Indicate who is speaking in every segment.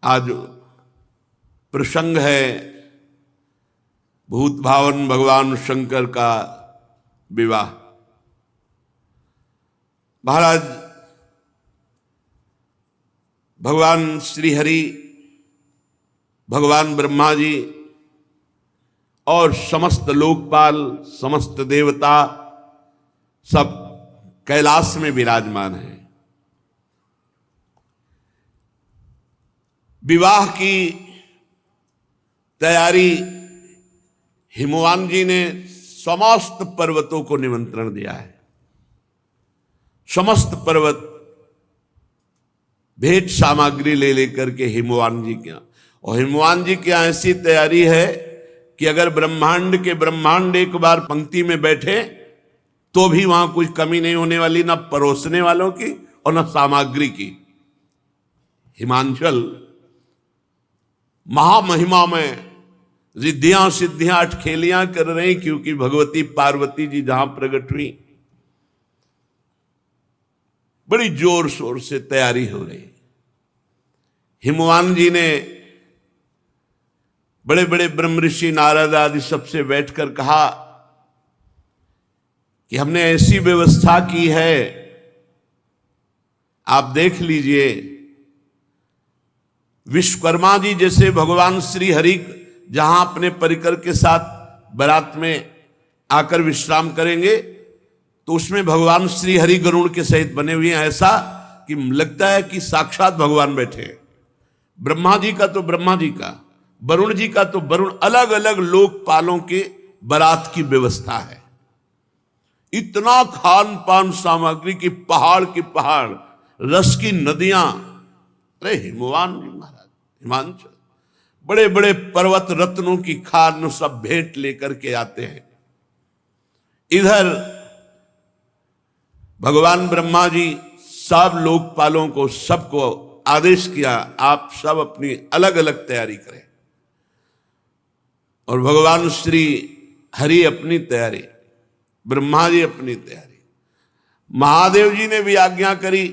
Speaker 1: आज प्रसंग है भूत भावन भगवान शंकर का विवाह। महाराज भगवान श्री हरि, भगवान ब्रह्मा जी और समस्त लोकपाल, समस्त देवता सब कैलाश में विराजमान हैं। विवाह की तैयारी हिमवान जी ने समस्त पर्वतों को निमंत्रण दिया है। समस्त पर्वत भेंट सामग्री ले लेकर के हिमवान जी के यहाँ, और हिमवान जी की ऐसी तैयारी है कि अगर ब्रह्मांड के ब्रह्मांड एक बार पंक्ति में बैठे तो भी वहां कुछ कमी नहीं होने वाली, ना परोसने वालों की और ना सामग्री की। हिमांचल महामहिमा में रिद्धियां सिद्धियां अटखेलियां कर रही, क्योंकि भगवती पार्वती जी जहां प्रकट हुई बड़ी जोर शोर से तैयारी हो रही। हिमवान जी ने बड़े बड़े ब्रह्म ऋषि नारद आदि सबसे बैठकर कहा कि हमने ऐसी व्यवस्था की है, आप देख लीजिए। विश्वकर्मा जी जैसे भगवान श्री हरि जहां अपने परिकर के साथ बारात में आकर विश्राम करेंगे तो उसमें भगवान श्री हरि गरुड़ के सहित बने हुए हैं, ऐसा कि लगता है कि साक्षात भगवान बैठे हैं। ब्रह्मा जी का तो ब्रह्मा जी का, वरुण जी का तो वरुण, अलग अलग लोकपालों के बारात की व्यवस्था है। इतना खान पान सामग्री की पहाड़ की पहाड़, रस की नदियां। अरे हिमवान जी महाराज, हिमांचल बड़े बड़े पर्वत रत्नों की खान सब भेंट लेकर के आते हैं। इधर भगवान ब्रह्मा जी सब लोकपालों को, सबको आदेश किया, आप सब अपनी अलग अलग तैयारी करें। और भगवान श्री हरि अपनी तैयारी, ब्रह्मा जी अपनी तैयारी, महादेव जी ने भी आज्ञा करी।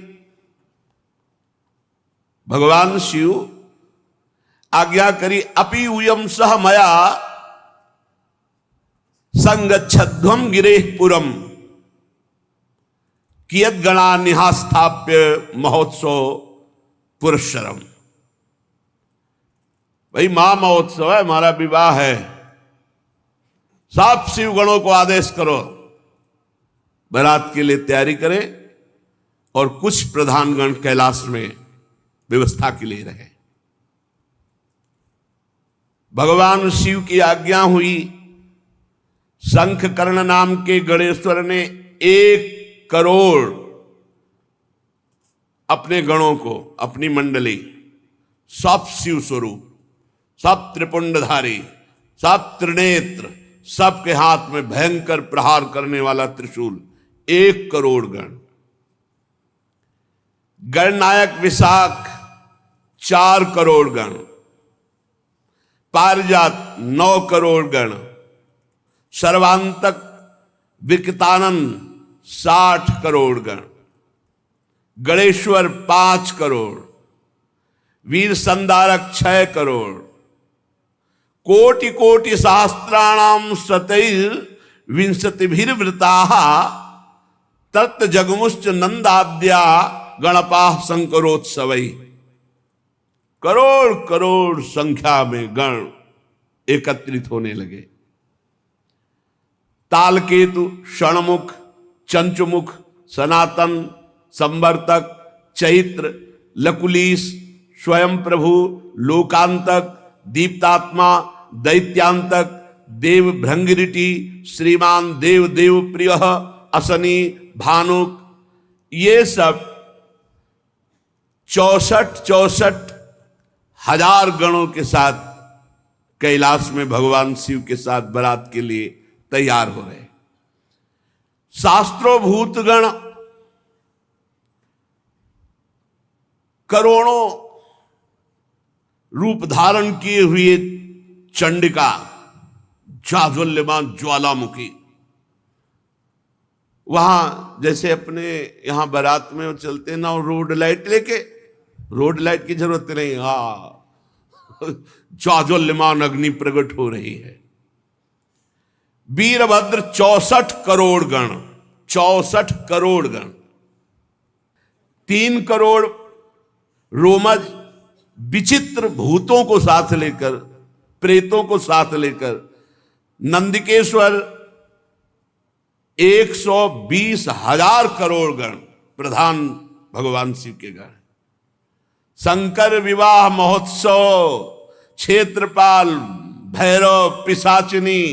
Speaker 1: भगवान शिव आज्ञा करी, अपि उयम सह मया संगच्छध्वम गिरेह पुरम कियत गणा निहास्थाप्य महोत्सव पुरस्सरम। भाई महा महोत्सव है, हमारा विवाह है, सब शिव गणों को आदेश करो बारात के लिए तैयारी करें, और कुछ प्रधान गण कैलाश में व्यवस्था के लिए रहे। भगवान शिव की आज्ञा हुई। शंख कर्ण नाम के गणेश्वर ने 1 करोड़ अपने गणों को, अपनी मंडली, सब शिव स्वरूप, सब त्रिपुंडधारी, सब त्रिनेत्र, सबके हाथ में भयंकर प्रहार करने वाला त्रिशूल, 1 करोड़ गण। गणनायक विशाख 4 करोड़ गण, पारिजात 9 करोड़ गण, सर्वांतक विकतानंद 60 करोड़ गण, गणेश्वर 5 करोड़, वीर संधारक 6 करोड़, कोटि कोटि सहस्त्राणाम शतैर विंशतिभिर्वृताः तत् जगमुश्च नंदाद्या गणपाः शंकरोत्सवै। करोड़ करोड़ संख्या में गण एकत्रित होने लगे। तालकेतु, षणमुख, चंचुमुख, सनातन, संवर्तक, चैत्र, लकुलीश, स्वयं प्रभु, लोकांतक, दीप्तात्मा, दैत्यांतक, देव भृंगिरिटी, श्रीमान देव देव प्रिय, असनी, भानुक, ये सब 64 हजार गणों के साथ कैलाश में भगवान शिव के साथ बारात के लिए तैयार हो रहे। शास्त्रों भूतगण करोड़ों रूप धारण किए हुए चंडिका, जाज्वल्यमान ज्वालामुखी, वहां जैसे अपने यहां बारात में चलते ना रोड लाइट लेके, रोड लाइट की जरूरत नहीं, हाँ ज्वाज्वल्यमान अग्नि प्रकट हो रही है। वीरभद्र 64 करोड़ गण, 64 करोड़ गण, 3 करोड़ रोमज विचित्र भूतों को साथ लेकर, प्रेतों को साथ लेकर, नंदिकेश्वर 120,000 करोड़ गण, प्रधान भगवान शिव के गण। शंकर विवाह महोत्सव, क्षेत्रपाल, भैरव, पिशाचिनी,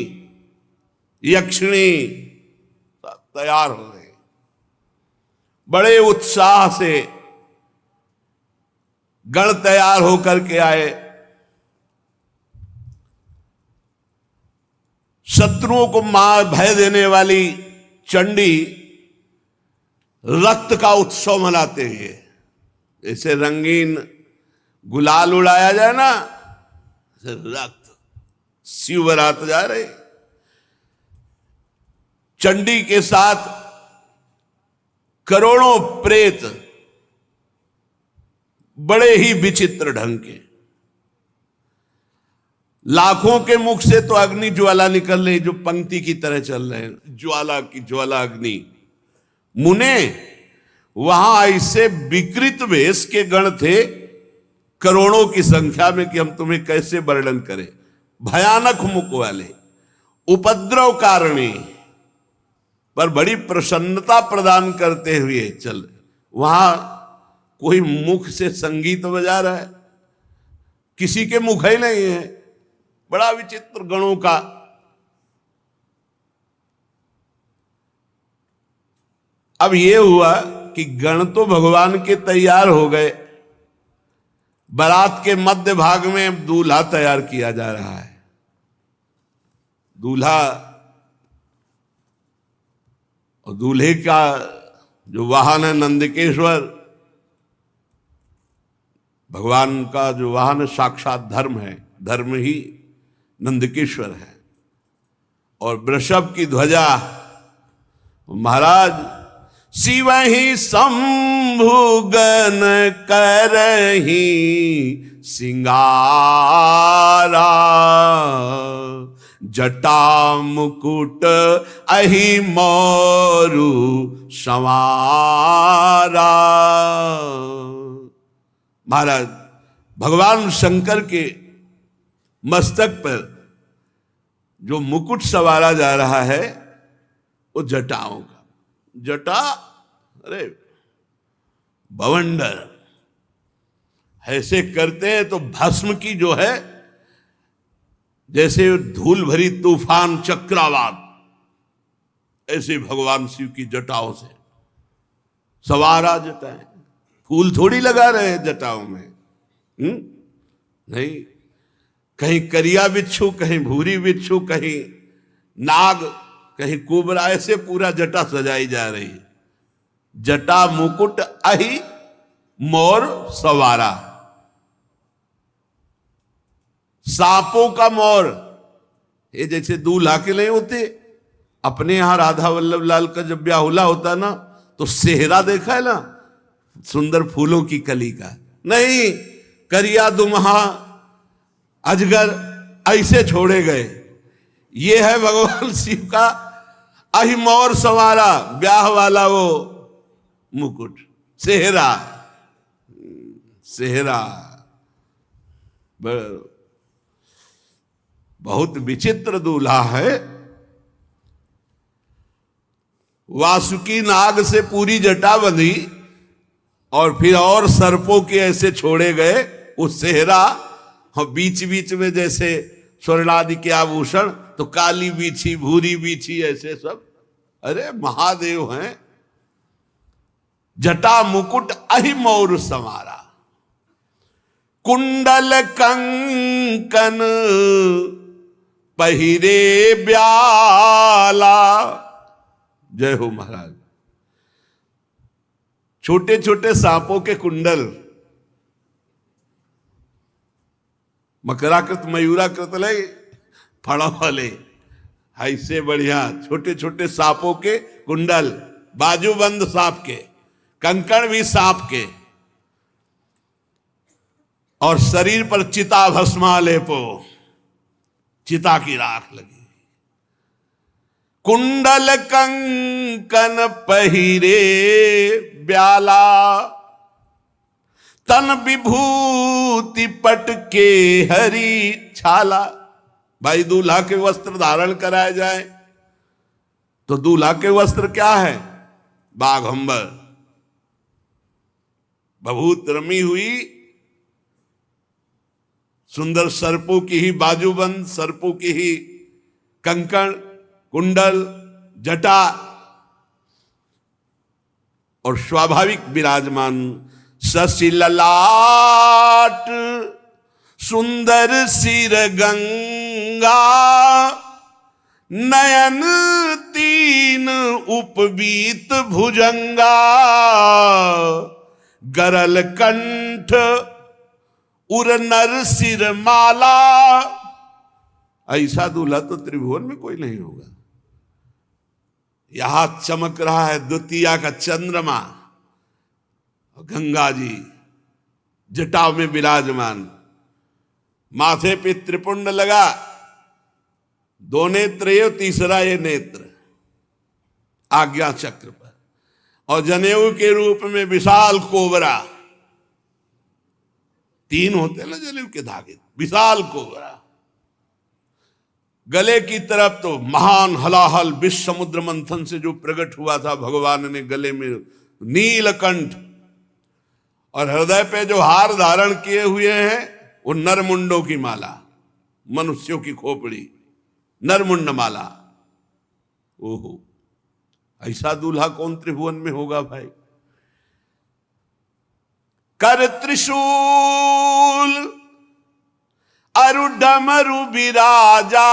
Speaker 1: यक्षिणी तैयार हो गए। बड़े उत्साह से गण तैयार होकर के आए। शत्रुओं को मार भय देने वाली चंडी रक्त का उत्सव मनाते हुए, जैसे रंगीन गुलाल उड़ाया जाए ना, रक्त शिव बरात जा रहे। चंडी के साथ करोड़ों प्रेत बड़े ही विचित्र ढंग के, लाखों के मुख से तो अग्नि ज्वाला निकल रही, जो पंक्ति की तरह चल रहे हैं, ज्वाला की ज्वाला अग्नि। मुने वहां ऐसे विकृत वेश के गण थे करोड़ों की संख्या में कि हम तुम्हें कैसे वर्णन करें। भयानक मुख वाले, उपद्रव कारणी, पर बड़ी प्रसन्नता प्रदान करते हुए चल। वहां कोई मुख से संगीत बजा रहा है, किसी के मुख ही नहीं है। बड़ा विचित्र गणों का। अब यह हुआ कि गण तो भगवान के तैयार हो गए, बारात के मध्य भाग में दूल्हा तैयार किया जा रहा है। दूल्हा और दूल्हे का जो वाहन है नंदिकेश्वर, भगवान का जो वाहन साक्षात धर्म है, धर्म ही नंदिकेश्वर है। और वृषभ की ध्वजा महाराज शिव ही शंभु गण करही सिंगारा, जटा मुकुट अहि मोरु संवारा। महाराज भगवान शंकर के मस्तक पर जो मुकुट सवारा जा रहा है वो जटाओं का। जटा अरे बवंडर ऐसे करते हैं तो भस्म की जो है, जैसे धूल भरी तूफान चक्रवात, ऐसे भगवान शिव की जटाओं से सवारा जटाएं। फूल थोड़ी लगा रहे हैं जटाओं में, नहीं। कहीं करिया बिच्छू, कहीं भूरी बिच्छू, कहीं नाग, कहीं कुबरा, ऐसे पूरा जटा सजाई जा रही है। जटा मुकुट अहि मोर सवारा, सांपों का मोर। ये जैसे दूल्हा के नहीं होते, अपने यहां राधा वल्लभ लाल का जब ब्याहुला होता ना, तो सेहरा देखा है ना, सुंदर फूलों की कली का। नहीं, करिया दुम्हा अजगर ऐसे छोड़े गए। ये है भगवान शिव का अहि मोर सवारा, ब्याह वाला वो मुकुट, सेहरा। सेहरा बहुत विचित्र दूल्हा है। वासुकी नाग से पूरी जटा बंधी और फिर और सर्पों के ऐसे छोड़े गए। वो सेहरा और बीच बीच में जैसे स्वर्णादि के आभूषण, तो काली बीछी, भूरी बीछी, ऐसे सब। अरे महादेव हैं। जटा मुकुट अहि मोर समारा, कुंडल कंकन पहिरे ब्याला। जय हो महाराज। छोटे छोटे सांपों के कुंडल, मकराकृत मयूराकृत ले फड़ा वाले, ऐसे बढ़िया छोटे छोटे सांपों के कुंडल, बाजूबंद सांप के, कंकण भी सांप के, और शरीर पर चिता भस्मा लेपो, चिता की राख लगी। कुंडल कंकन पहिरे ब्याला, तन विभूति पट के हरी छाला। भाई दूल्हा के वस्त्र धारण कराए जाए तो दूल्हा के वस्त्र क्या है? बाघंबर, बहुत रमी हुई सुंदर सर्पों की ही बाजूबंद, सर्पों की ही कंकण, कुंडल, जटा और स्वाभाविक विराजमान शशि ललाट, सुंदर सिर गंगा, नयन तीन उपवीत भुजंगा, गरल कंठ उर नर सिर माला। ऐसा दूल्हा तो त्रिभुवन में कोई नहीं होगा। यहां चमक रहा है द्वितीया का चंद्रमा, गंगा जी जटाओं में विराजमान, माथे पे त्रिपुंड लगा, दो नेत्र ये, तीसरा ये नेत्र आज्ञा चक्र पर, और जनेऊ के रूप में विशाल कोबरा, तीन होते हैं ना जनेऊ के धागे, विशाल कोबरा। गले की तरफ तो महान हलाहल विश्व समुद्र मंथन से जो प्रकट हुआ था भगवान ने, गले में नीलकंठ, और हृदय पे जो हार धारण किए हुए हैं वो नरमुंडों की माला, मनुष्यों की खोपड़ी, नरमुंड माला। ओहो, ऐसा दूल्हा कौन त्रिभुवन में होगा भाई। कर त्रिशूल अरु डमरु विराजा,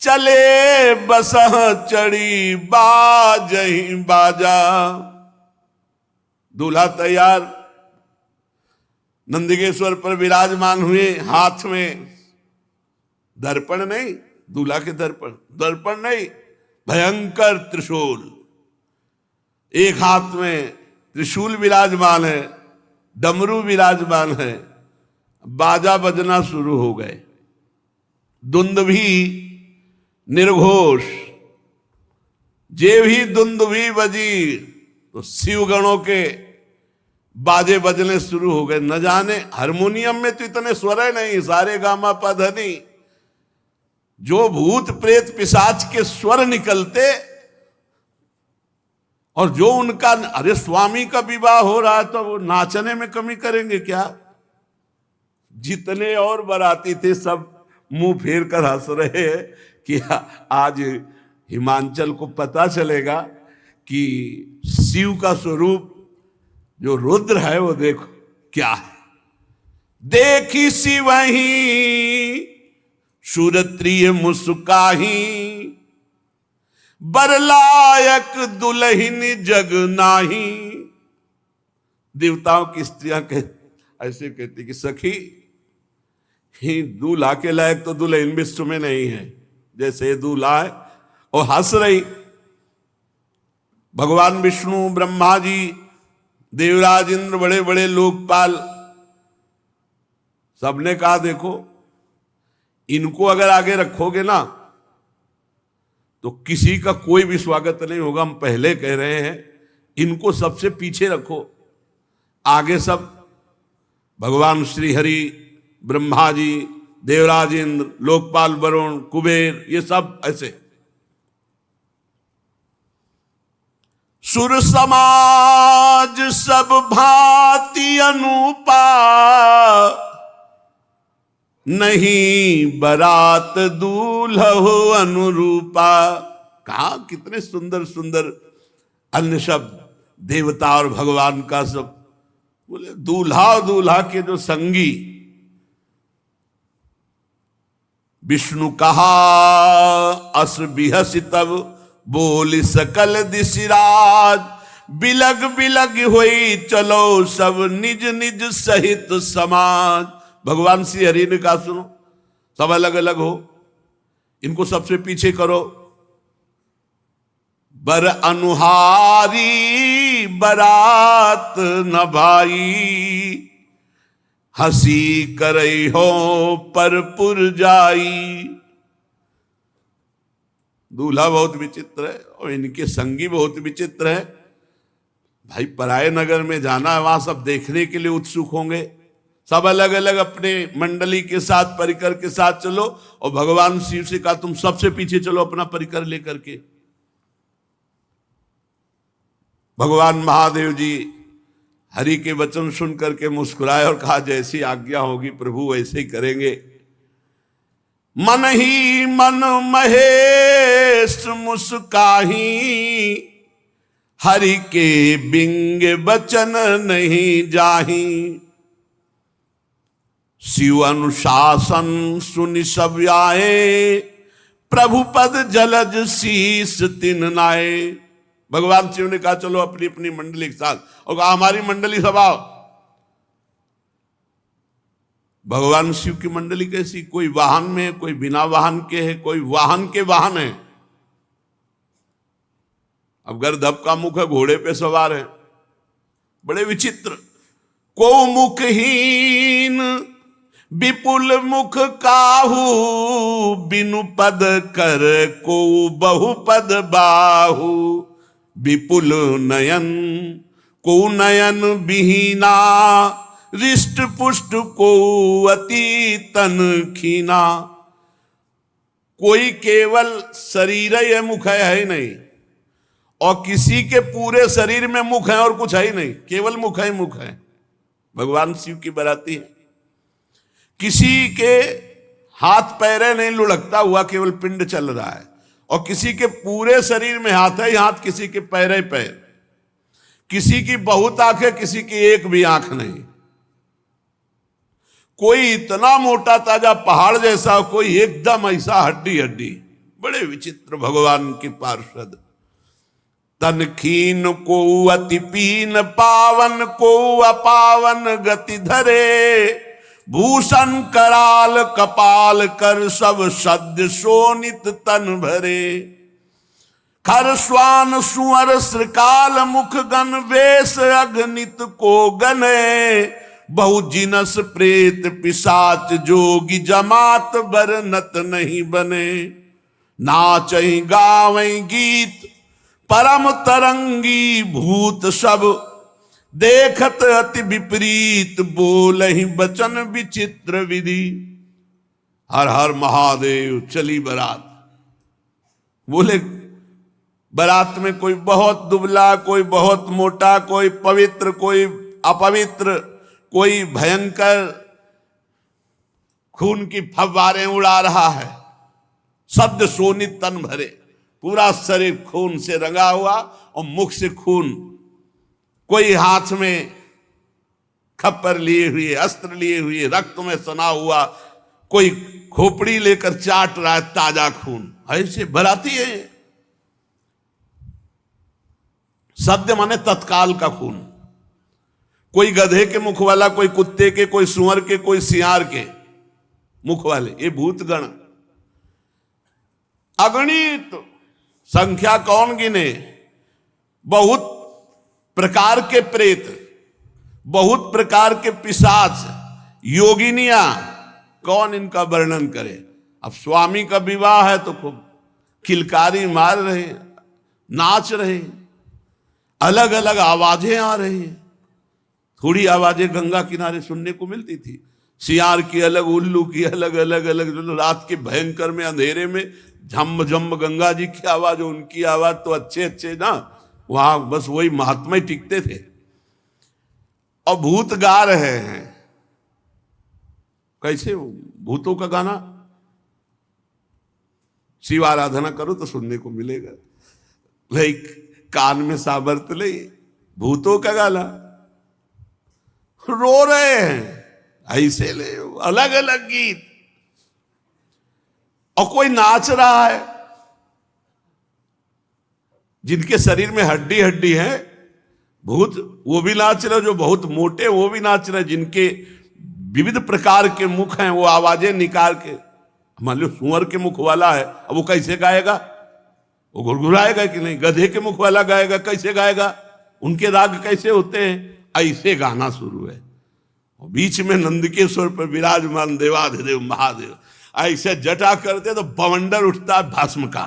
Speaker 1: चले बसह चढ़ी बाजही बाजा। दूल्हा तैयार नंदिकेश्वर पर विराजमान हुए, हाथ में दर्पण नहीं, दूल्हा के दर्पण नहीं, भयंकर त्रिशूल, एक हाथ में त्रिशूल विराजमान है, डमरू विराजमान है, बाजा बजना शुरू हो गए, दुंदुभी निर्घोष, जे भी दुंदुभी बजी तो शिवगणों के बाजे बजने शुरू हो गए। न जाने हारमोनियम में तो इतने स्वर है नहीं, सारे गामा पधनी, जो भूत प्रेत पिशाच के स्वर निकलते, और जो उनका, अरे स्वामी का विवाह हो रहा है तो वो नाचने में कमी करेंगे क्या? जितने और बाराती थे सब मुंह फेर कर हंस रहे हैं कि आज हिमांचल को पता चलेगा कि शिव का स्वरूप जो रुद्र है वो देखो क्या है। देखी शिवही सुरत्रिय मुस्काही, बरलायक दुल्हिन जग नाही। देवताओं की स्त्रियां ऐसे कहती कि सखी, ही दूल्हा के लायक तो दुल्हन विश्व में नहीं है, जैसे दूल्हा है। और हंस रही। भगवान विष्णु, ब्रह्मा जी, देवराज इंद्र, बड़े बड़े लोकपाल, सबने कहा देखो इनको अगर आगे रखोगे ना तो किसी का कोई भी स्वागत नहीं होगा। हम पहले कह रहे हैं इनको सबसे पीछे रखो, आगे सब भगवान श्री हरि, ब्रह्मा जी, देवराज इंद्र, लोकपाल वरुण, कुबेर, ये सब ऐसे। सुर समाज सब भांति अनुपा, नहीं बरात दूल्हो अनुरूपा। कहा कितने सुंदर सुंदर अन्य शब्द, देवता और भगवान का सब। बोले दूल्हा और दूल्हा के जो संगी, विष्णु कहा अस बिहसी तब बोली सकल दिशिराज, बिलग बिलग होई चलो सब निज निज सहित समाज। भगवान श्री हरि ने कहा सुनो, सब अलग अलग हो, इनको सबसे पीछे करो। बर अनुहारी बरात न भाई, हंसी करई हो परपुर जाई। दूल्हा बहुत विचित्र है और इनके संगी बहुत विचित्र है। भाई पराये नगर में जाना है, वहां सब देखने के लिए उत्सुक होंगे, सब अलग अलग अपने मंडली के साथ परिकर के साथ चलो, और भगवान शिव से कहा तुम सबसे पीछे चलो अपना परिकर लेकर के। भगवान महादेव जी हरि के वचन सुन करके मुस्कुराए और कहा जैसी आज्ञा होगी प्रभु वैसे ही करेंगे। मन ही मन महेश मुस्काही, हरि के बिंग बचन नहीं जाही। शिव अनुशासन सुनि सब आए, प्रभु पद जलज शीस तिन नाए। भगवान शिव ने कहा चलो अपनी अपनी मंडली के साथ, और कहा हमारी मंडली सब आओ। भगवान शिव की मंडली कैसी, कोई वाहन में है, कोई बिना वाहन के है, कोई वाहन के वाहन है। अब गर्दभ का मुख है, घोड़े पे सवार है, बड़े विचित्र। को मुखहीन विपुल मुख काहू, बिनु पद कर को बहुपद बाहू। विपुल नयन को नयन विहीना, रिष्ट पुष्ट को अति तन खीना। कोई केवल शरीर है मुख है ही नहीं, और किसी के पूरे शरीर में मुख है और कुछ है ही नहीं, केवल मुख है मुख है। भगवान शिव की बराती है। किसी के हाथ पैरे नहीं लुढ़कता हुआ, केवल पिंड चल रहा है, और किसी के पूरे शरीर में हाथ है हाथ, किसी के पैर ही पैर, किसी की बहुत आंख है, किसी की एक भी आंख नहीं। कोई इतना मोटा ताजा पहाड़ जैसा, कोई एकदम ऐसा हड्डी हड्डी। बड़े विचित्र भगवान की पार्षद। तन खीन को अति पीन, पावन को अपावन गति धरे। भूषण कराल कपाल कर, सब सद्य शोणित तन भरे। खर श्वान सुअर श्रृकाल, मुख गण वेश अगणित को गने। बहु जिनस प्रेत पिशाच, जोगी जमात बरनत नहीं बने। नाचई गावई गीत परम तरंगी, भूत सब देखत अति विपरीत। बोलहि वचन विचित्र विधि। हर हर महादेव चली बारात। बोले बारात में कोई बहुत दुबला, कोई बहुत मोटा, कोई पवित्र, कोई अपवित्र, कोई भयंकर खून की फव्वारें उड़ा रहा है। शब्द शोणित तन भरे, पूरा शरीर खून से रंगा हुआ और मुख से खून। कोई हाथ में खप्पर लिए हुए, अस्त्र लिए हुए, रक्त में सना हुआ, कोई खोपड़ी लेकर चाट रहा है ताजा खून। ऐसे बराती है। सद्य माने तत्काल का खून। कोई गधे के मुख वाला, कोई कुत्ते के, कोई सुअर के, कोई सियार के मुख वाले, ये भूतगण अगणित संख्या कौन गिने। बहुत प्रकार के प्रेत, बहुत प्रकार के पिशाच, योगिनियां, कौन इनका वर्णन करे। अब स्वामी का विवाह है तो खूब किलकारी मार रहे, नाच रहे, अलग अलग आवाजें आ रही हैं। थोड़ी आवाजें गंगा किनारे सुनने को मिलती थी, सियार की अलग, उल्लू की अलग, अलग अलग। रात के भयंकर में अंधेरे में झम झम गंगा जी की आवाज, उनकी आवाज तो अच्छे अच्छे ना, वहां बस वही महात्मा ही टिकते थे। और भूत गा रहे हैं। कैसे भूतों का गाना? शिव आराधना करो तो सुनने को मिलेगा। लाइक कान में साबर्त ले, भूतों का गाना, रो रहे हैं ऐसे ले, अलग अलग गीत। और कोई नाच रहा है, जिनके शरीर में हड्डी हड्डी है भूत, वो भी नाच रहे, जो बहुत मोटे वो भी नाच रहे, जिनके विविध प्रकार के मुख हैं, वो आवाजें निकाल के। मान लो सुअर के मुख वाला है, अब वो कैसे गाएगा? वो गुरगुराएगा कि नहीं? गधे के मुख वाला गाएगा, कैसे गाएगा? उनके राग कैसे होते हैं? ऐसे गाना शुरू है। बीच में नंदकेश्वर पर विराजमान देवाधिदेव महादेव ऐसे जटा करते तो बवंडर उठता भस्म का।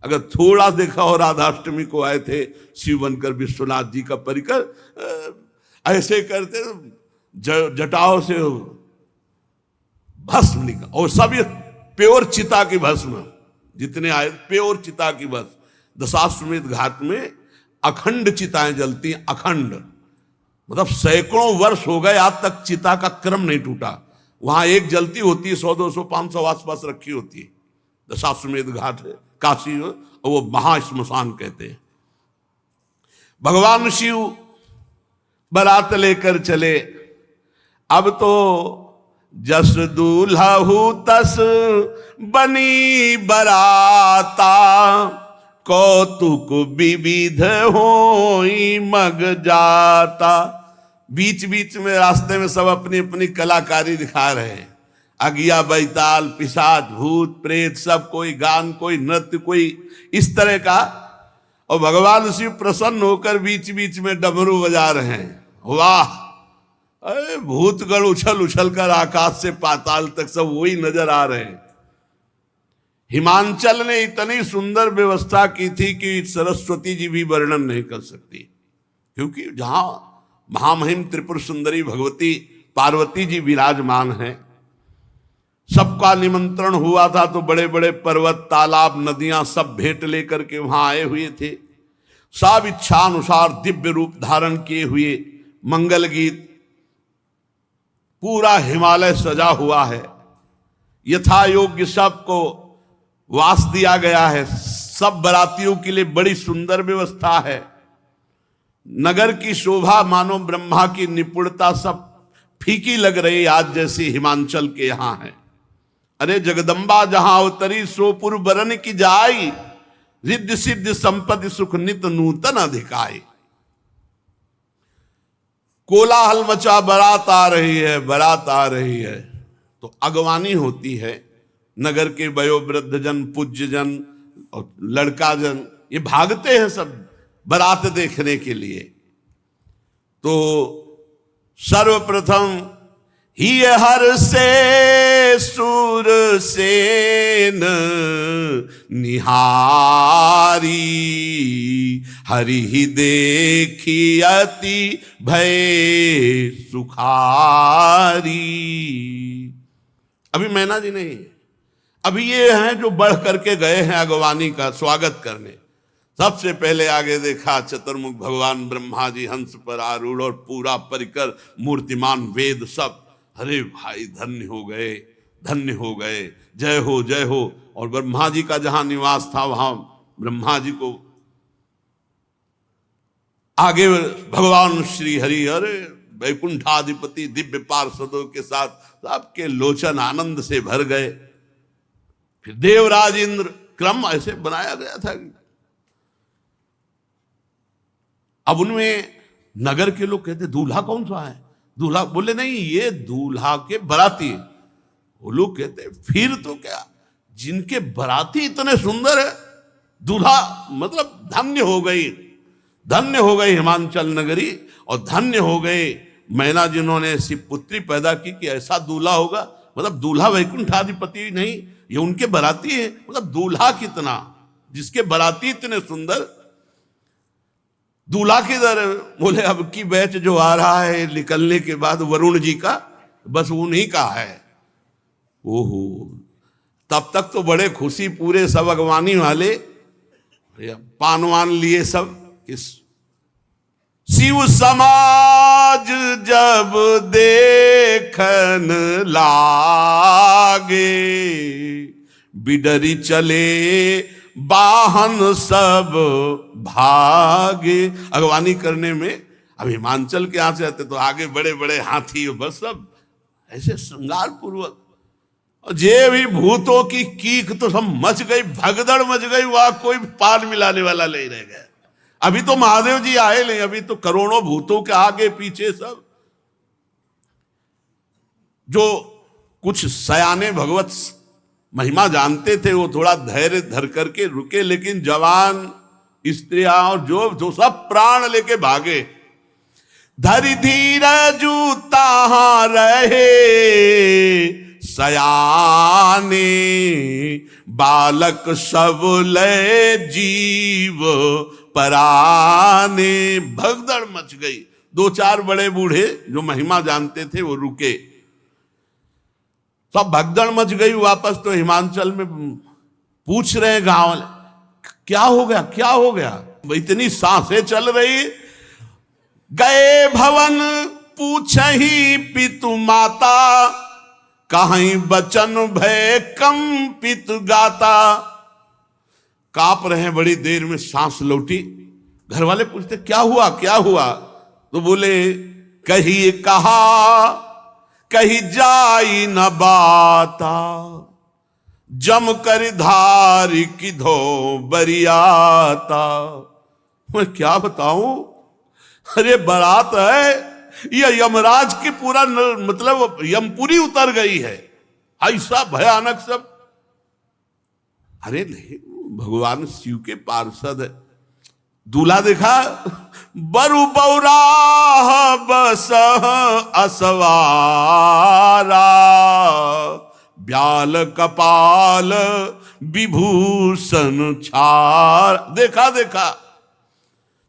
Speaker 1: अगर थोड़ा देखा हो, राधाष्टमी को आए थे शिव बनकर विश्वनाथ जी का परिकर ऐसे करते जटाओं से भस्म निकल, और सब ये प्योर चिता की भस्म, जितने आए प्योर चिता की भस्म। दशाश्वमेध घाट में अखंड चिताएं जलती, अखंड मतलब सैकड़ों वर्ष हो गए आज तक चिता का क्रम नहीं टूटा। वहां एक जलती होती है, 100, 200, 500 आसपास रखी होती है। दशाश्वमेध घाट है काशी, और वो महाश्मशान कहते हैं। भगवान शिव बारात लेकर चले। अब तो जस दूल्हा तस बनी बराता, कौतुक विविध होई मग जाता। बीच बीच में रास्ते में सब अपनी अपनी कलाकारी दिखा रहे हैं। अगिया, बैताल, पिशाच, भूत, प्रेत, सब कोई गान, कोई नृत्य, कोई इस तरह का। और भगवान शिव प्रसन्न होकर बीच बीच में डमरू बजा रहे हैं। वाह! अरे भूतगण उछल उछल कर आकाश से पाताल तक सब वही नजर आ रहे हैं। हिमांचल ने इतनी सुंदर व्यवस्था की थी कि सरस्वती जी भी वर्णन नहीं कर सकती, क्योंकि जहां महामहिम त्रिपुर सुंदरी भगवती पार्वती जी विराजमान हैं, सबका निमंत्रण हुआ था तो बड़े बड़े पर्वत, तालाब, नदियां सब भेंट लेकर के वहां आए हुए थे। सब इच्छा अनुसार दिव्य रूप धारण किए हुए, मंगल गीत, पूरा हिमालय सजा हुआ है। यथा योग्य सबको वास दिया गया है। सब बरातियों के लिए बड़ी सुंदर व्यवस्था है। नगर की शोभा मानो ब्रह्मा की निपुणता सब फीकी लग रही आज जैसी हिमांचल के यहां है। अरे जगदम्बा जहां अवतरी सोपुर बरन की जाई, रिद्धि सिद्धि संपत्ति सुख नित नूतन अधिकाई। कोलाहल मचा, बारात आ रही है, बारात आ रही है, तो अगवानी होती है। नगर के वयोवृद्ध जन, पूज्य जन और लड़का जन ये भागते हैं सब बारात देखने के लिए। तो सर्वप्रथम ही हर से सुर सेन निहारी, हरि ही देखी अति भय सुखारी। अभी मैना जी नहीं, अभी ये हैं जो बढ़ करके गए हैं अगवानी का स्वागत करने। सबसे पहले आगे देखा चतुर्मुख भगवान ब्रह्मा जी हंस पर आरूढ़, और पूरा परिकर मूर्तिमान वेद सब। अरे भाई धन्य हो गए, धन्य हो गए, जय हो जय हो। और ब्रह्मा जी का जहां निवास था वहां ब्रह्मा जी को आगे भगवान श्री हरि, अरे वैकुंठाधिपति दिव्य पार्षदों के साथ सबके लोचन आनंद से भर गए। फिर देवराज इंद्र, क्रम ऐसे बनाया गया था। अब उनमें नगर के लोग कहते दूल्हा कौन सा है? दूल्हा बोले नहीं, ये दूल्हा के बराती। वो लोग कहते फिर तो क्या, जिनके बराती इतने सुंदर है, दूल्हा मतलब धन्य हो गई, धन्य हो गई हिमांचल नगरी, और धन्य हो गए मैना जिन्होंने ऐसी पुत्री पैदा की कि ऐसा दूल्हा होगा। मतलब दूल्हा वैकुंठाधिपति नहीं, ये उनके बराती है। मतलब दूल्हा कितना, जिसके बराती इतने सुंदर। दूल्हा किधर? बोले अब की बैच जो आ रहा है निकलने के बाद वरुण जी का, बस उन्हीं का है। ओहो, तब तक तो बड़े खुशी, पूरे सब अगवानी वाले पानवान लिए सब। किस शिव समाज जब देखन लागे, बिडरी चले वाहन सब भागे। अगवानी करने में अब हिमांचल के यहां से आते तो आगे बड़े बड़े हाथी, बस सब ऐसे श्रृंगार पूर्वक। और जे भी भूतों की कीक तो सब मच गई, भगदड़ मच गई, वहां कोई पान मिलाने वाला नहीं रह गया। अभी तो महादेव जी आए नहीं, अभी तो करोड़ों भूतों के आगे पीछे सब। जो कुछ सयाने भगवत महिमा जानते थे वो थोड़ा धैर्य धर करके रुके, लेकिन जवान, स्त्रियां और जो सब प्राण लेके भागे। धरि धीरजु ताहां रहे सयाने, बालक सब ले जीव पराने। भगदड़ मच गई। दो चार बड़े बूढ़े जो महिमा जानते थे वो रुके, सब भगदड़ मच गई। वापस तो हिमांचल में पूछ रहे हैं गांव, क्या हो गया, क्या हो गया? इतनी सांसें चल रही। गए भवन पूछहि पितु माता, कहीं बचन भय कंपित गाता। कांप रहे हैं, बड़ी देर में सांस लौटी। घर वाले पूछते क्या हुआ, क्या हुआ? तो बोले कही कहा कही जाई न बाता, जम कर धार की धो बरियाता। मैं क्या बताऊं, अरे बारात है, यह यमराज की पूरा मतलब यमपुरी उतर गई है, ऐसा भयानक सब। अरे नहीं, भगवान शिव के पार्षद है। दूल्हा देखा, बरु बौराह बस असवारा, ब्याल कपाल विभूषण छार। देखा देखा,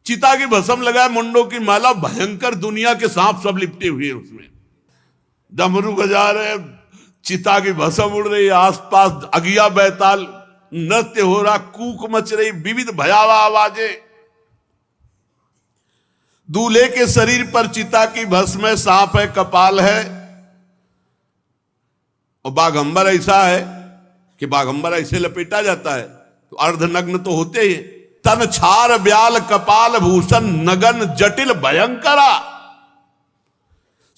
Speaker 1: चिता की भस्म लगाए, मुंडों की माला, भयंकर दुनिया के सांप सब लिपटे हुए उसमें। डमरू बजा रहे, चिता की भस्म उड़ रही, आसपास अगिया बैताल नृत्य हो रहा, कूक मच रही, विविध भयावह आवाजें। दूल्हे के शरीर पर चिता की भस्म है, सांप है, कपाल है, और बाघंबर ऐसा है कि बाघंबर ऐसे लपेटा जाता है तो अर्धनग्न तो होते ही। तन छार ब्याल कपाल भूषण नगन जटिल भयंकरा,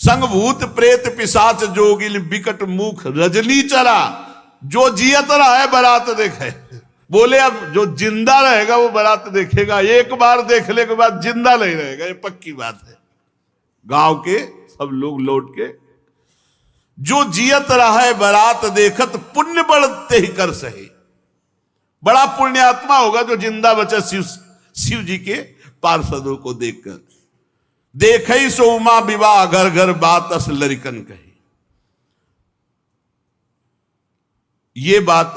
Speaker 1: संग भूत प्रेत पिशाच जोगिल बिकट मुख रजनी चरा। जो जियत रहा है बारात देखे। बोले अब जो जिंदा रहेगा वो बारात देखेगा, एक बार देखने के बाद जिंदा नहीं रहेगा, ये पक्की बात है। गांव के सब लोग लौट के, जो जियत रहा है बारात देखत, पुण्य बढ़ते ही कर सही। बड़ा पुण्यात्मा होगा जो जिंदा बचा शिव जी के पार्षदों को देखकर। देखई सो उमा विवाह घर घर बात अस लरिकन कही। ये बात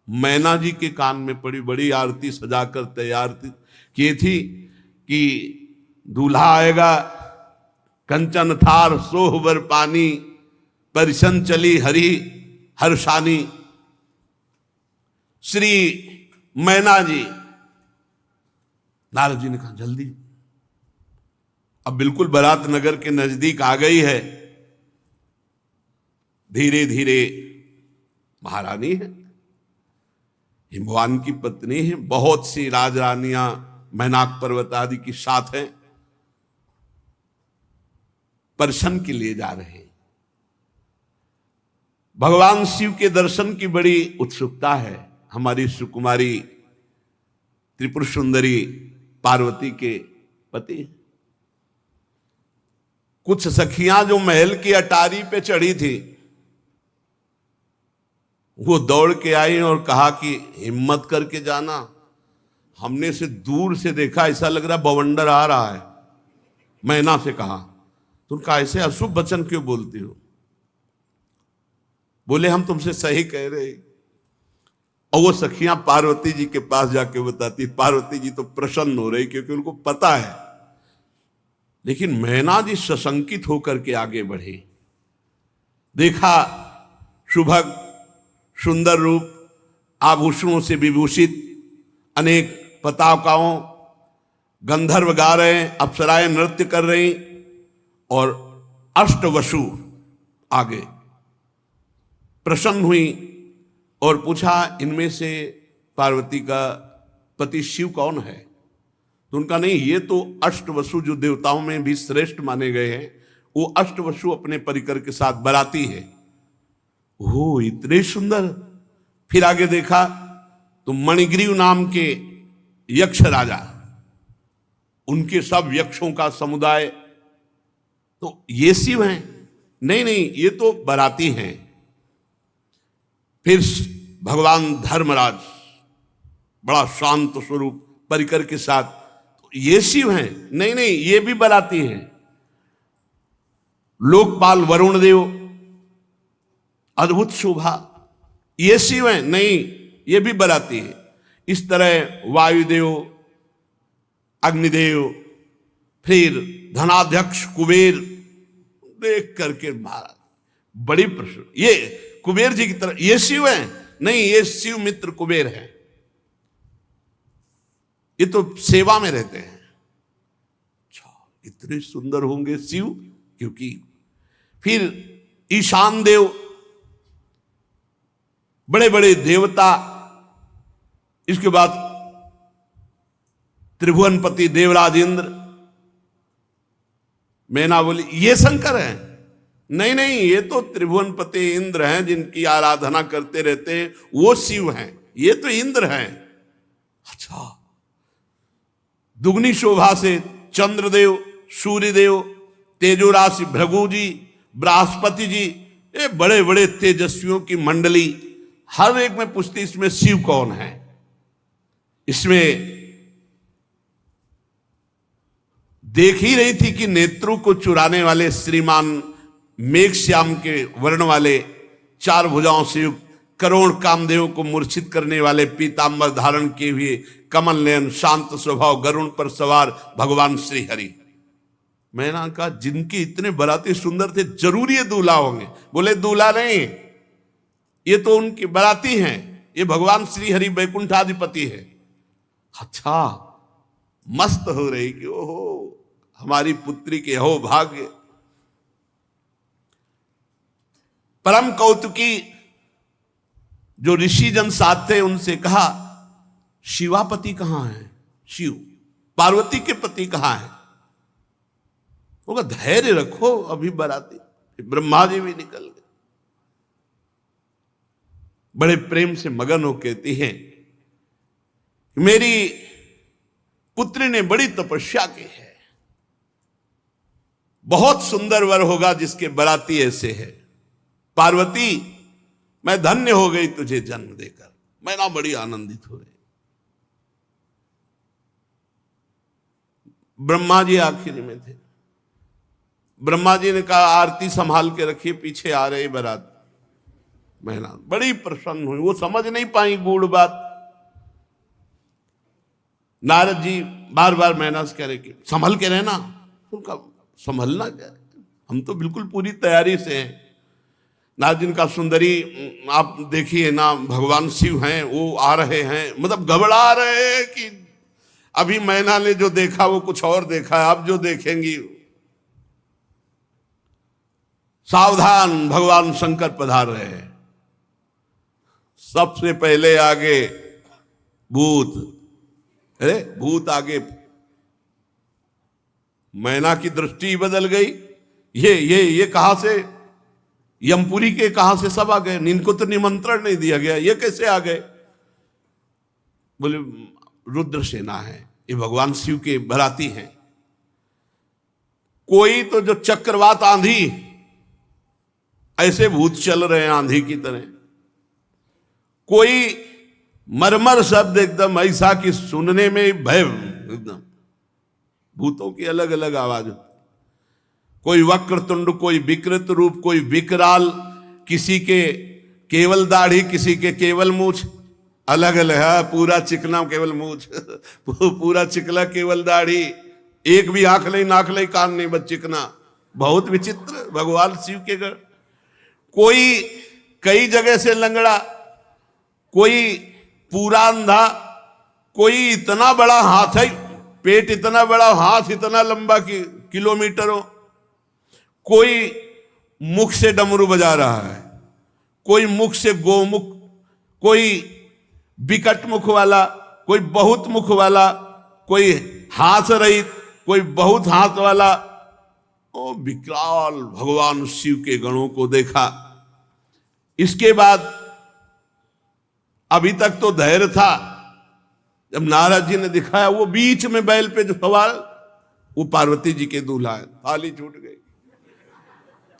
Speaker 1: मैना जी के कान में पड़ी। बड़ी आरती सजाकर तैयार की थी कि दूल्हा आएगा, कंचन थार सोहबर पानी, परिशन चली हरि हर्षानी। श्री मैना जी, नारद जी ने कहा जल्दी, अब बिल्कुल बारात नगर के नजदीक आ गई है। धीरे धीरे, महारानी है, हिमवान की पत्नी है, बहुत सी राजरानियां मैनाक पर्वत आदि की साथ हैं, दर्शन के लिए जा रहे हैं। भगवान शिव के दर्शन की बड़ी उत्सुकता है। हमारी सुकुमारी त्रिपुर सुंदरी पार्वती के पति। कुछ सखियां जो महल की अटारी पे चढ़ी थी, वो दौड़ के आई और कहा कि हिम्मत करके जाना, हमने से दूर से देखा, ऐसा लग रहा बवंडर आ रहा है। मैना से कहा, तुम कहा ऐसे अशुभ वचन क्यों बोलती हो? बोले हम तुमसे सही कह रहे। और वो सखियां पार्वती जी के पास जाके बताती, पार्वती जी तो प्रसन्न हो रही क्योंकि उनको पता है। लेकिन मैना जी सशंकित होकर के आगे बढ़े। देखा सुभग सुंदर रूप, आभूषणों से विभूषित, अनेक पताकाओं, गंधर्व गा रहे हैं, अप्सराएं नृत्य कर रही, और अष्टवसु आगे। प्रसन्न हुई और पूछा इनमें से पार्वती का पति शिव कौन है? तो उनका नहीं, ये तो अष्टवसु जो देवताओं में भी श्रेष्ठ माने गए हैं, वो अष्टवसु अपने परिकर के साथ बराती है। ओ इतने सुंदर। फिर आगे देखा तो मणिग्रीव नाम के यक्ष राजा, उनके सब यक्षों का समुदाय। तो ये शिव हैं? नहीं नहीं, ये तो बराती हैं। फिर भगवान धर्मराज, बड़ा शांत स्वरूप परिकर के साथ, ये शिव हैं? नहीं नहीं, ये भी बराती हैं। लोकपाल वरुण देव, अद्भुत शोभा, ये शिव हैं? नहीं, ये भी बराती है। इस तरह वायुदेव, अग्निदेव, फिर धनाध्यक्ष कुबेर, देख करके महाराज बड़ी प्रश्न, ये कुबेर जी की तरह ये शिव हैं? नहीं, ये शिव मित्र कुबेर हैं, ये तो सेवा में रहते हैं। अच्छा, इतने सुंदर होंगे शिव, क्योंकि फिर ईशान देव, बड़े बड़े देवता। इसके बाद त्रिभुवनपति देवराज इंद्र। मैना बोली ये शंकर हैं? नहीं नहीं, ये तो त्रिभुवनपति इंद्र हैं, जिनकी आराधना करते रहते हैं, वो शिव हैं, ये तो इंद्र हैं। अच्छा, दुगनी शोभा से चंद्रदेव, सूर्यदेव, तेजोराशि भृगु जी, बृहस्पति जी, ये बड़े बड़े तेजस्वियों की मंडली। हर एक में पूछती इसमें शिव कौन है। इसमें देख ही रही थी कि नेत्रों को चुराने वाले श्रीमान मेघश्याम के वर्ण वाले, चार भुजाओं से युक्त, करोड़ कामदेव को मूर्छित करने वाले, पीतांबर धारण किए हुए, कमल नयन, शांत स्वभाव, गरुण पर सवार भगवान श्री हरि। मैंने कहा जिनके इतने बराती सुंदर थे, जरूर ये दूल्हा होंगे। बोले दूल्हा नहीं, ये तो उनके बराती हैं, ये भगवान श्री हरि वैकुंठाधिपति है। अच्छा, मस्त हो रही कि ओहो हमारी पुत्री के हो भाग्य। परम कौतुकी जो ऋषि जन साथ थे, उनसे कहा शिवापति कहां है? शिव, पार्वती के पति कहां है? वो धैर्य रखो, अभी बराती। ब्रह्मा जी भी निकल गए, बड़े प्रेम से मगन हो कहती हैं मेरी पुत्री ने बड़ी तपस्या की है, बहुत सुंदर वर होगा जिसके बराती ऐसे है। पार्वती, मैं धन्य हो गई तुझे जन्म देकर। मैं ना बड़ी आनंदित हो रही। ब्रह्मा जी आखिरी में थे। ब्रह्मा जी ने कहा आरती संभाल के रखिए, पीछे आ रही बारात। मैना बड़ी प्रसन्न हुई, वो समझ नहीं पाई गूढ़ बात। नारद जी बार बार मैना से कह रहे कि संभल के रहना। उनका संभलना क्या है, हम तो बिल्कुल पूरी तैयारी से हैं। नारद जी का सुंदरी आप देखिए ना, भगवान शिव हैं, वो आ रहे हैं, मतलब घबरा रहे हैं कि अभी मैना ने जो देखा वो कुछ और देखा है, आप जो देखेंगी। सावधान, भगवान शंकर पधार रहे हैं। सबसे पहले आगे भूत, अरे भूत आगे। मैना की दृष्टि बदल गई। ये कहां से, यमपुरी के कहां से सब आ गए? इनको तो निमंत्रण नहीं दिया गया, ये कैसे आ गए? बोले रुद्र सेना है, ये भगवान शिव के बराती हैं। कोई तो जो चक्रवात आंधी, ऐसे भूत चल रहे हैं आंधी की तरह। कोई मरमर शब्द एकदम ऐसा कि सुनने में भय, एकदम भूतों की अलग अलग आवाज। कोई वक्रतुंड, कोई विकृत रूप, कोई विकराल, किसी के केवल दाढ़ी, किसी के केवल मूछ, अलग अलग है। पूरा चिकना केवल मूछ, पूरा चिकला केवल दाढ़ी, एक भी आंख नहीं, नाक नहीं, कान नहीं, बस चिकना। बहुत विचित्र भगवान शिव के घर। कोई कई जगह से लंगड़ा, कोई पूरा अंधा, कोई इतना बड़ा हाथ है, पेट इतना बड़ा, हाथ इतना लंबा कि किलोमीटरों। कोई मुख से डमरू बजा रहा है, कोई मुख से गोमुख, कोई विकट मुख वाला, कोई बहुत मुख वाला, कोई हाथ रहित, कोई बहुत हाथ वाला। ओ विकराल भगवान शिव के गणों को देखा। इसके बाद अभी तक तो धैर्य था, जब नारद जी ने दिखाया वो बीच में बैल पे जो सवार, वो पार्वती जी के दूल्हा है। थाली छूट गई।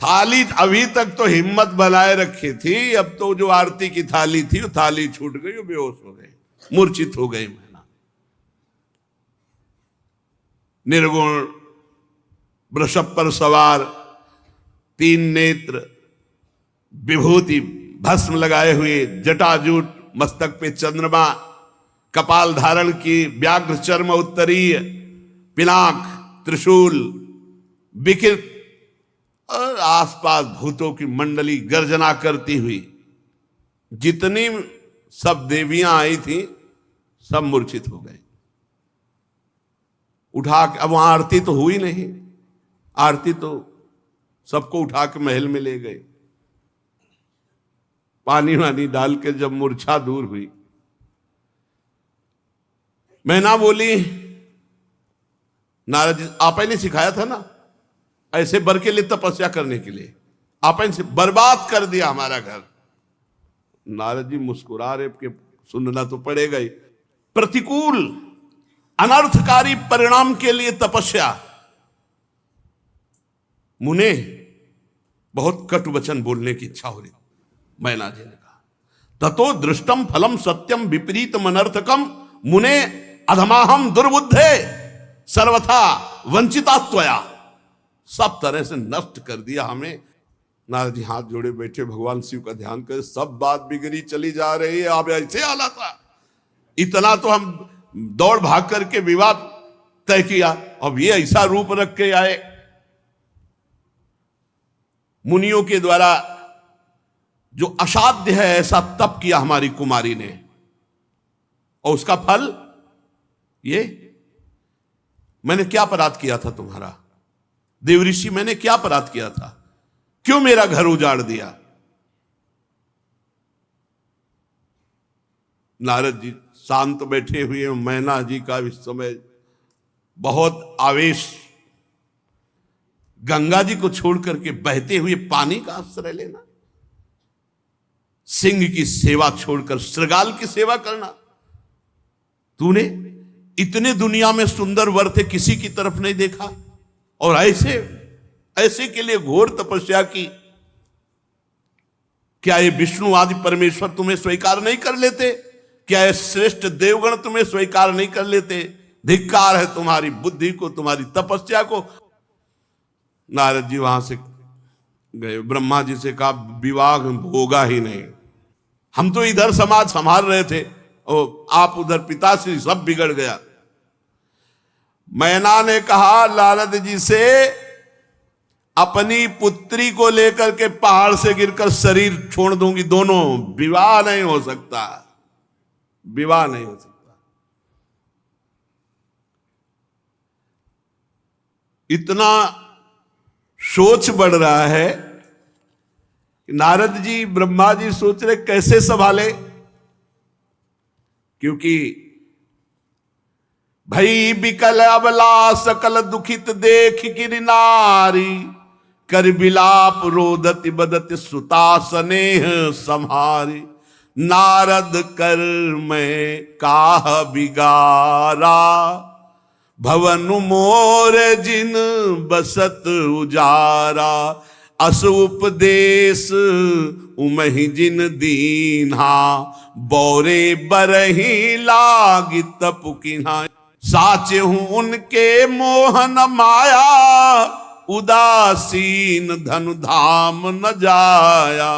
Speaker 1: थाली अभी तक तो हिम्मत बनाए रखी थी, अब तो जो आरती की थाली थी वो थाली छूट गई, वो बेहोश हो गए, मूर्छित हो गई। मैना निर्गुण, वृषभ पर सवार, 3 नेत्र, विभूति भस्म लगाए हुए, जटाजूट, मस्तक पे चंद्रमा, कपाल धारण की, व्याघ्र चर्म उत्तरीय, पिनाक, त्रिशूल, विकृत और आसपास भूतों की मंडली गर्जना करती हुई, जितनी सब देवियां आई थी सब मूर्छित हो गए। उठा के, अब वहां आरती तो हुई नहीं, आरती तो सबको उठा के महल में ले गए। पानी वानी डाल के जब मूर्छा दूर हुई, मैना बोली, नारद जी आप ही ने सिखाया था ना ऐसे बर के लिए तपस्या करने के लिए, आप ही से बर्बाद कर दिया हमारा घर। नारद जी मुस्कुरा रहे कि सुनना तो पड़ेगा ही। प्रतिकूल अनर्थकारी परिणाम के लिए तपस्या। मुने बहुत कटु वचन बोलने की इच्छा हो रही, मैना जी ने कहा ततो दृष्टम फलम सत्यम विपरीतम अनर्थकम मुने अधमाहम दुर्बुद्धे सर्वथा वंचिता त्वया। सब तरह से नष्ट कर दिया हमें। नारद जी हाथ जोड़े बैठे, भगवान शिव का ध्यान कर, सब बात बिगड़ी चली जा रही है, अब ऐसे हालत था। इतना तो हम दौड़ भाग करके विवाह तय किया, अब ये ऐसा रूप रख के आए। मुनियों के द्वारा जो असाध्य है ऐसा तप किया हमारी कुमारी ने, और उसका फल ये, मैंने क्या अपराध किया था तुम्हारा देवऋषि, मैंने क्या अपराध किया था, क्यों मेरा घर उजाड़ दिया। नारद जी शांत बैठे हुए, मैना जी का इस समय बहुत आवेश। गंगा जी को छोड़ करके बहते हुए पानी का आश्रय लेना, सिंह की सेवा छोड़कर श्रृगाल की सेवा करना। तूने इतने दुनिया में सुंदर वर थे, किसी की तरफ नहीं देखा, और ऐसे के लिए घोर तपस्या की। क्या ये विष्णु आदि परमेश्वर तुम्हें स्वीकार नहीं कर लेते? क्या ये श्रेष्ठ देवगण तुम्हें स्वीकार नहीं कर लेते? धिक्कार है तुम्हारी बुद्धि को, तुम्हारी तपस्या को। नारद जी वहां से गए, ब्रह्मा जी से कहा विवाह होगा ही नहीं, हम तो इधर समाज संभाल रहे थे और आप उधर पिताश्री, सब बिगड़ गया। मैना ने कहा नारद जी से, अपनी पुत्री को लेकर के पहाड़ से गिरकर शरीर छोड़ दूंगी, दोनों, विवाह नहीं हो सकता, विवाह नहीं हो सकता। इतना सोच बढ़ रहा है कि नारद जी, ब्रह्मा जी सोच रहे कैसे संभाले, क्योंकि भई बिकल अबला सकल दुखित देख गिर नारी, कर बिलाप रोदति बदति सुता स्नेह संहारी। नारद कर मैं काह बिगारा, भवन मोर जिन बसत उजारा। अस उपदेश उमहि जिन दीन्हा, बौरे बरही लागी तप किन्हा। साचे हूं उनके मोहन माया, उदासीन धनु धाम न जाया।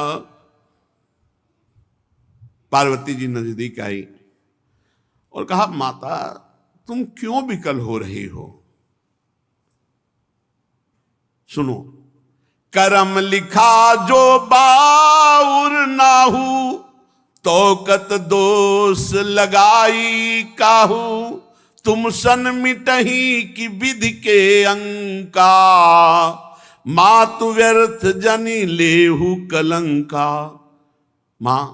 Speaker 1: पार्वती जी नजदीक आई और कहा, माता तुम क्यों विकल हो रही हो? सुनो, करम लिखा जो बाउर नाहू, तोकत दोष लगाई काहू। तुम सन मिटही की विधि के अंका, मातु व्यर्थ जनी लेहू कलंका। मां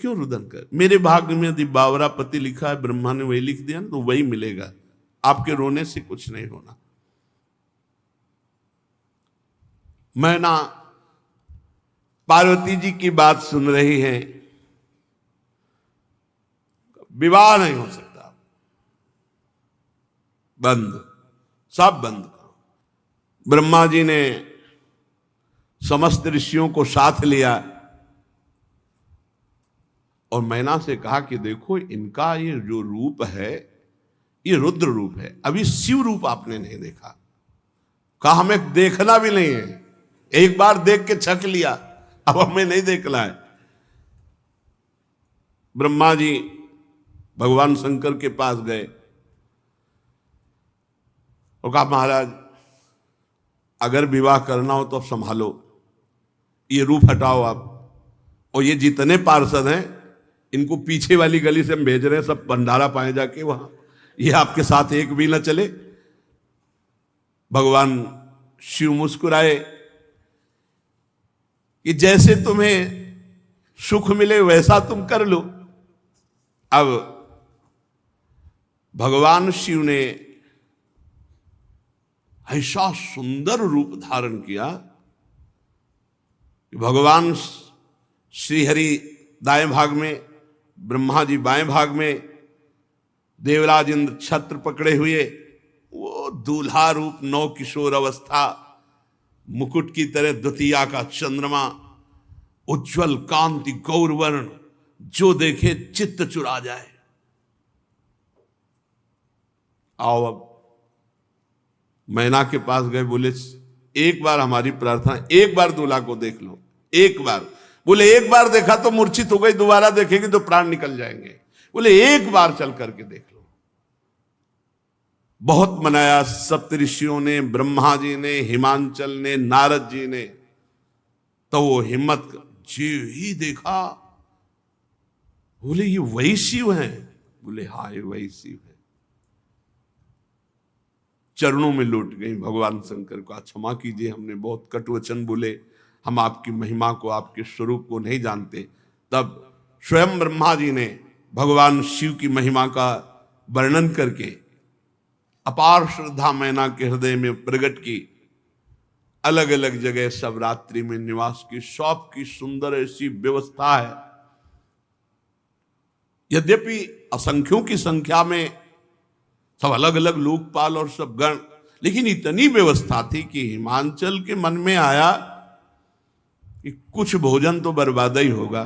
Speaker 1: क्यों रुदन कर, मेरे भाग्य में यदि बावरा पति लिखा है, ब्रह्मा ने वही लिख दिया तो वही मिलेगा, आपके रोने से कुछ नहीं होना। मैना पार्वती जी की बात सुन रही है, विवाह नहीं हो सकता, बंद, सब बंद करो। ब्रह्मा जी ने समस्त ऋषियों को साथ लिया और मैना से कहा कि देखो, इनका ये जो रूप है ये रुद्र रूप है। अभी शिव रूप आपने नहीं देखा, कहा हमें देखना भी नहीं है, एक बार देख के छक लिया, अब हमें नहीं देखना है। ब्रह्मा जी भगवान शंकर के पास गए और कहा महाराज अगर विवाह करना हो तो अब संभालो, ये रूप हटाओ आप, और ये जितने पार्षद हैं इनको पीछे वाली गली से हम भेज रहे हैं, सब भंडारा पाए जाके वहां, ये आपके साथ एक भी ना चले। भगवान शिव मुस्कुराए कि जैसे तुम्हें सुख मिले वैसा तुम कर लो। अब भगवान शिव ने ऐसा सुंदर रूप धारण किया कि भगवान श्रीहरि दाएं भाग में, ब्रह्मा जी बाएं भाग में, देवराज इंद्र छत्र पकड़े हुए, वो दूल्हा रूप नौ किशोर अवस्था, मुकुट की तरह द्वितीया का चंद्रमा, उज्जवल कांति गौरवर्ण, जो देखे चित्त चुरा जाए। आओ अब मैना के पास गए, बोले एक बार हमारी प्रार्थना, एक बार दूल्हा को देख लो, एक बार। बोले एक बार देखा तो मूर्छित हो गई, दोबारा देखेगी तो प्राण निकल जाएंगे। बोले एक बार चल करके देख लो। बहुत मनाया सप्तऋषियों ने, ब्रह्मा जी ने, हिमांचल ने, नारद जी ने, तो वो हिम्मत जी ही देखा। बोले ये वही शिव हैं? बोले हाँ ये वही शिव है। चरणों में लौट गई भगवान शंकर को, क्षमा कीजिए हमने बहुत कटु वचन बोले, हम आपकी महिमा को, आपके स्वरूप को नहीं जानते। तब स्वयं ब्रह्मा जी ने भगवान शिव की महिमा का वर्णन करके अपार श्रद्धा मैना के हृदय में प्रकट की। अलग अलग जगह सब रात्रि में निवास की, सब की सुंदर ऐसी व्यवस्था है। यद्यपि असंख्यों की संख्या में सब अलग अलग लोकपाल और सब गण, लेकिन इतनी व्यवस्था थी कि हिमांचल के मन में आया कि कुछ भोजन तो बर्बाद ही होगा,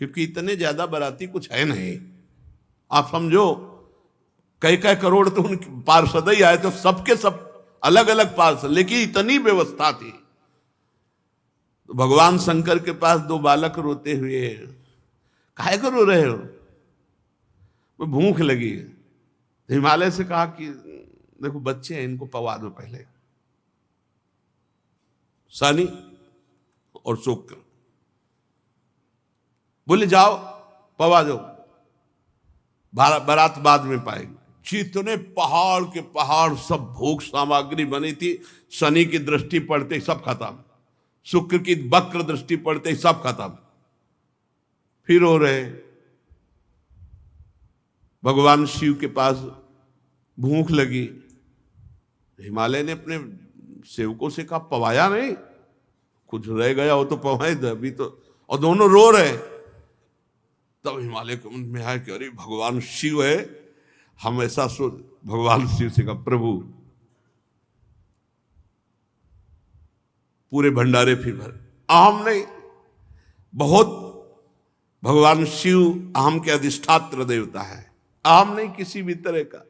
Speaker 1: क्योंकि इतने ज्यादा बाराती कुछ है नहीं। आप समझो कई करोड़ तो उनके पार्षद ही आए, तो सबके सब अलग अलग पार्षद, लेकिन इतनी व्यवस्था थी। तो भगवान शंकर के पास दो बालक रोते हुए, काहे को रो रहे हो? वो भूख लगी। हिमालय से कहा कि देखो बच्चे हैं, इनको पवा दो पहले, शनि और शुक्र। बोले जाओ पवा दो, बारात बाद में पाएगी। जितने पहाड़ के पहाड़ सब भोग सामग्री बनी थी, शनि की दृष्टि पड़ते सब खत्म, शुक्र की वक्र दृष्टि पड़ते सब खत्म। फिर हो रहे भगवान शिव के पास भूख लगी, हिमालय ने अपने सेवकों से कहा पवाया नहीं, कुछ रह गया हो तो पवाए दे अभी तो, और दोनों रो रहे। तब हिमालय के मन में आया कि अरे भगवान शिव है, हम ऐसा सोच। भगवान शिव से कहा प्रभु पूरे भंडारे फिर भर, अहम नहीं, बहुत भगवान शिव अहम के अधिष्ठात्र देवता है, अहम नहीं किसी भी तरह का।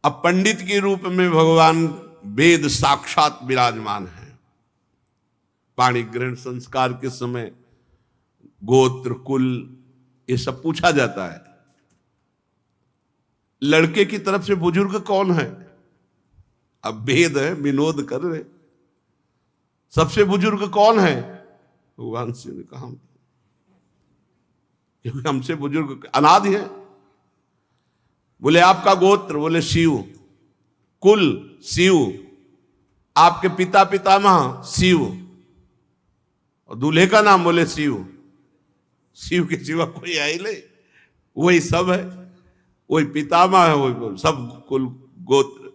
Speaker 1: अब पंडित के रूप में भगवान वेद साक्षात विराजमान है। पाणी ग्रहण संस्कार के समय गोत्र कुल ये सब पूछा जाता है। लड़के की तरफ से बुजुर्ग कौन है? अब वेद है, विनोद कर रहे, सबसे बुजुर्ग कौन है? भगवान शिव ने कहा क्योंकि हमसे बुजुर्ग अनादि है। बोले आपका गोत्र? बोले शिव। कुल शिव। आपके पिता पितामह? शिव। और दूल्हे का नाम? बोले शिव। शिव के सिवा कोई है ही नहीं, वही सब है, वही पितामह है, वही सब कुल गोत्र।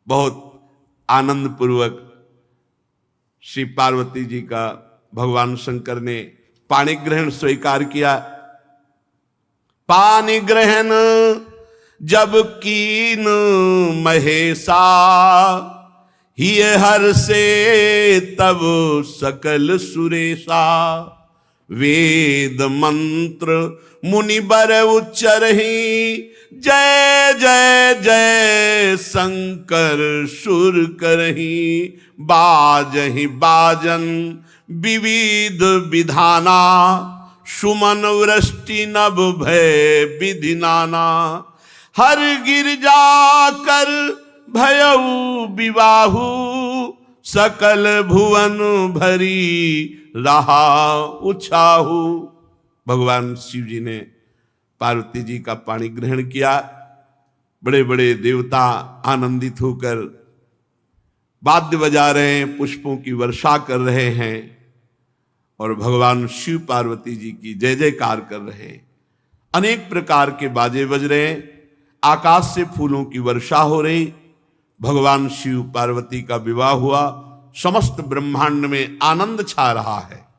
Speaker 1: बहुत आनंद पूर्वक श्री पार्वती जी का भगवान शंकर ने पाणी ग्रहण स्वीकार किया। पानी ग्रहण जब कीन महेशा, ही हर से तब सकल सुरेशा। वेद मंत्र मुनिबर उच्चरहि, जय जय जय शंकर सुर करहि। बाजहि बाजन विविध विधाना, सुमन वृष्टि नभ भय विधि नाना। हर गिरजा कर भयउ विवाहु, सकल भुवन भरी रहा उछाहु। भगवान शिव जी ने पार्वती जी का पानी ग्रहण किया। बड़े बड़े देवता आनंदित होकर वाद्य बजा रहे हैं, पुष्पों की वर्षा कर रहे हैं और भगवान शिव पार्वती जी की जय जयकार कर रहे हैं। अनेक प्रकार के बाजे बज रहे हैं, आकाश से फूलों की वर्षा हो रही। भगवान शिव पार्वती का विवाह हुआ, समस्त ब्रह्मांड में आनंद छा रहा है।